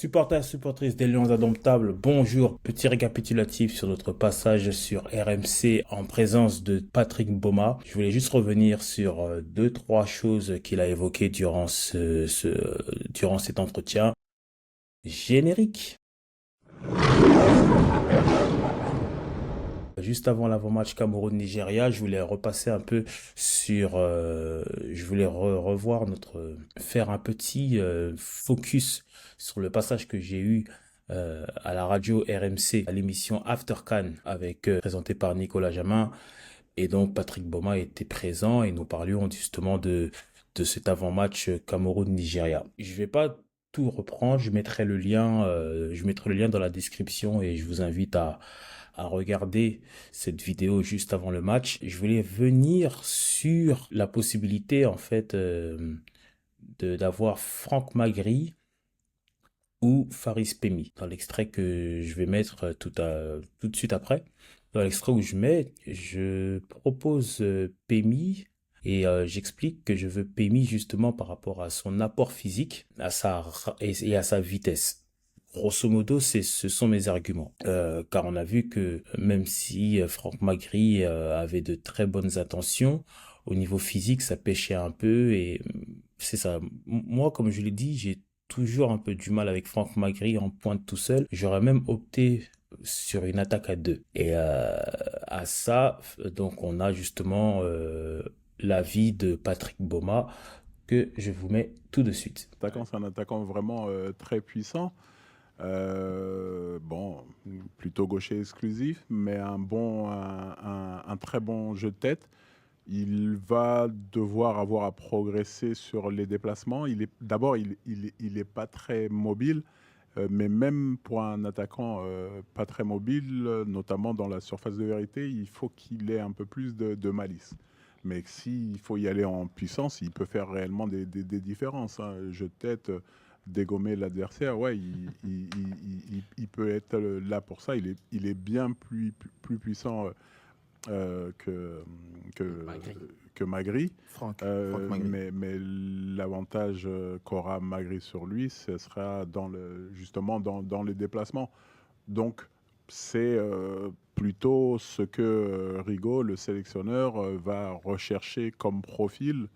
Supporters, supportrices des Lions Indomptables, bonjour. Petit récapitulatif sur notre passage sur RMC en présence de Patrick Boma. Je voulais juste revenir sur deux, trois choses qu'il a évoquées durant cet entretien. Générique. Juste avant l'avant-match Cameroun-Nigeria, je voulais repasser un peu sur, je voulais revoir faire un petit focus sur le passage que j'ai eu à la radio RMC, à l'émission After Can, présenté par Nicolas Jamin. Et donc Patrick Boma était présent et nous parlions justement de cet avant-match Cameroun-Nigeria. Je vais pas tout reprendre, je mettrai le lien dans la description et je vous invite à regarder cette vidéo juste avant le match. Je voulais venir sur la possibilité en fait d'avoir Franck Magri ou Faris Pemi dans l'extrait que je vais mettre tout de suite après. Dans l'extrait où je propose Pemi et j'explique que je veux Pemi justement par rapport à son apport physique, et à sa vitesse. Grosso modo, ce sont mes arguments. Car on a vu que même si Franck Magri avait de très bonnes intentions, au niveau physique, ça pêchait un peu et c'est ça. Moi, comme je l'ai dit, j'ai toujours un peu du mal avec Franck Magri en pointe tout seul. J'aurais même opté sur une attaque à deux. Et à ça, donc on a justement l'avis de Patrick Boma que je vous mets tout de suite. Attaquant, c'est un attaquant vraiment très puissant. Bon, plutôt gaucher exclusif, mais un très bon jeu de tête. Il va devoir avoir à progresser sur les déplacements. D'abord, il est pas très mobile, mais même pour un attaquant pas très mobile, notamment dans la surface de vérité, il faut qu'il ait un peu plus de malice. Mais s'il faut y aller en puissance, il peut faire réellement des différences, hein. Jeu de tête, dégommer l'adversaire, ouais, il peut être là pour ça. Il est bien plus puissant que, que, Magri. que Magri. Franck Magri. Mais l'avantage qu'aura Magri sur lui, ce sera justement dans les déplacements. Donc, c'est plutôt ce que Rigaud, le sélectionneur, va rechercher comme profil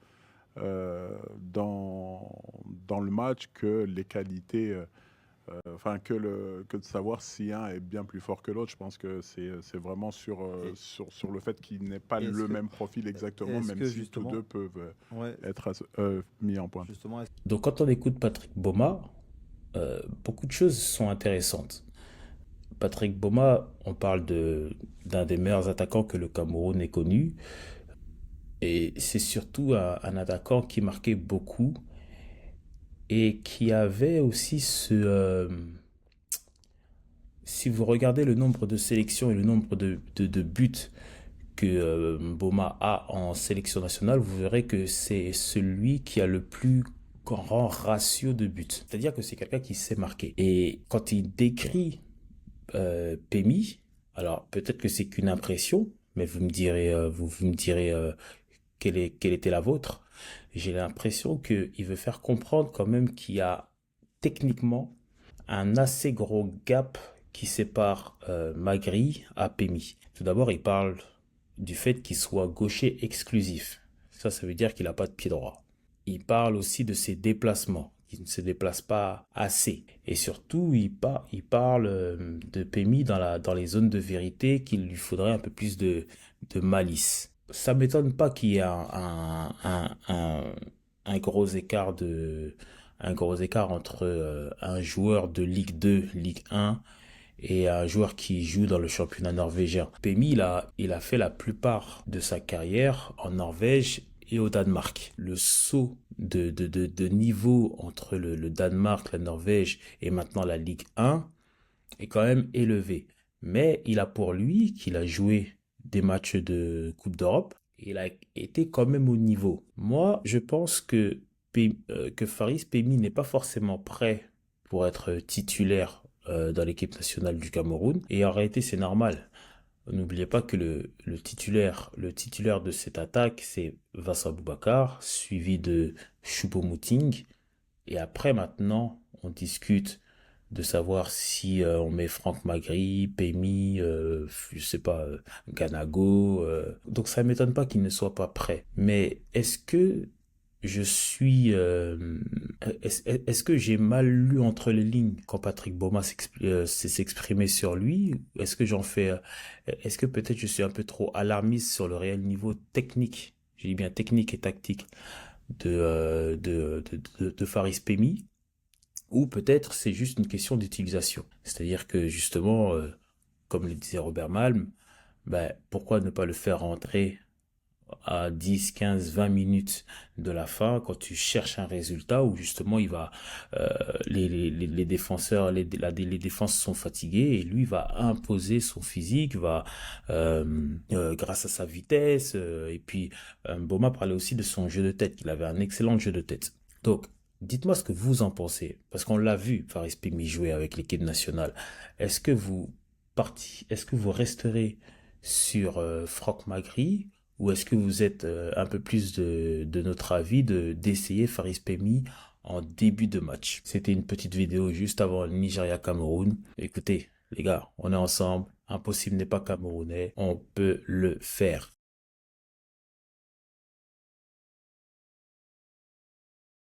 dans le match que les qualités, que de savoir si un est bien plus fort que l'autre. Je pense que c'est vraiment Et, sur le fait qu'il n'ait pas est-ce le que, même profil exactement, est-ce même que si tous justement, deux peuvent ouais, être mis en pointe. justement, Donc quand on écoute Patrick Boma, beaucoup de choses sont intéressantes. Patrick Boma, on parle d'un des meilleurs attaquants que le Cameroun ait connu. Et c'est surtout un attaquant qui marquait beaucoup et qui avait aussi si vous regardez le nombre de sélections et le nombre de buts que Boma a en sélection nationale, vous verrez que c'est celui qui a le plus grand ratio de buts. C'est-à-dire que c'est quelqu'un qui sait marquer. Et quand il décrit Pemi, alors peut-être que c'est qu'une impression, mais vous me direz quelle était la vôtre. J'ai l'impression qu'il veut faire comprendre quand même qu'il y a techniquement un assez gros gap qui sépare Magri à Pemi. Tout d'abord, il parle du fait qu'il soit gaucher exclusif. Ça veut dire qu'il n'a pas de pied droit. Il parle aussi de ses déplacements. Il ne se déplace pas assez. Et surtout, il parle de Pemi dans les zones de vérité qu'il lui faudrait un peu plus de malice. Ça m'étonne pas qu'il y ait un gros écart un gros écart entre un joueur de Ligue 2, Ligue 1 et un joueur qui joue dans le championnat norvégien. Pemi, il a fait la plupart de sa carrière en Norvège et au Danemark. Le saut de niveau entre le Danemark, la Norvège et maintenant la Ligue 1 est quand même élevé. Mais il a pour lui qu'il a joué des matchs de Coupe d'Europe. Il a été quand même au niveau. Moi, je pense que Faris Pemi n'est pas forcément prêt pour être titulaire dans l'équipe nationale du Cameroun. Et en réalité, c'est normal. N'oubliez pas que le titulaire de cette attaque, c'est Vincent Boubacar, suivi de Choupo-Moting. Et après, maintenant, on discute de savoir si on met Franck Magri, Pémy, je sais pas, Ganago. Donc ça m'étonne pas qu'il ne soit pas prêt. Mais est-ce que je suis, est-ce que j'ai mal lu entre les lignes quand Patrick Boma s'est exprimé sur lui? Est-ce que est-ce que peut-être je suis un peu trop alarmiste sur le réel niveau technique, j'ai dit bien technique et tactique de Faris Pemi? Ou peut-être c'est juste une question d'utilisation. C'est-à-dire que justement, comme le disait Robert Malm, ben, pourquoi ne pas le faire rentrer à 10, 15, 20 minutes de la fin quand tu cherches un résultat où justement il va les défenseurs les défenses sont fatiguées et lui va imposer son physique va grâce à sa vitesse et puis Boma parlait aussi de son jeu de tête qu'il avait un excellent jeu de tête donc dites-moi ce que vous en pensez parce qu'on l'a vu Faris Pigmy jouer avec l'équipe nationale est-ce que est-ce que vous resterez sur Franck Magri ou est-ce que vous êtes un peu plus de notre avis d'essayer Faris Pemi en début de match? C'était une petite vidéo juste avant le Nigeria-Cameroun. Écoutez, les gars, on est ensemble. Impossible n'est pas camerounais. On peut le faire.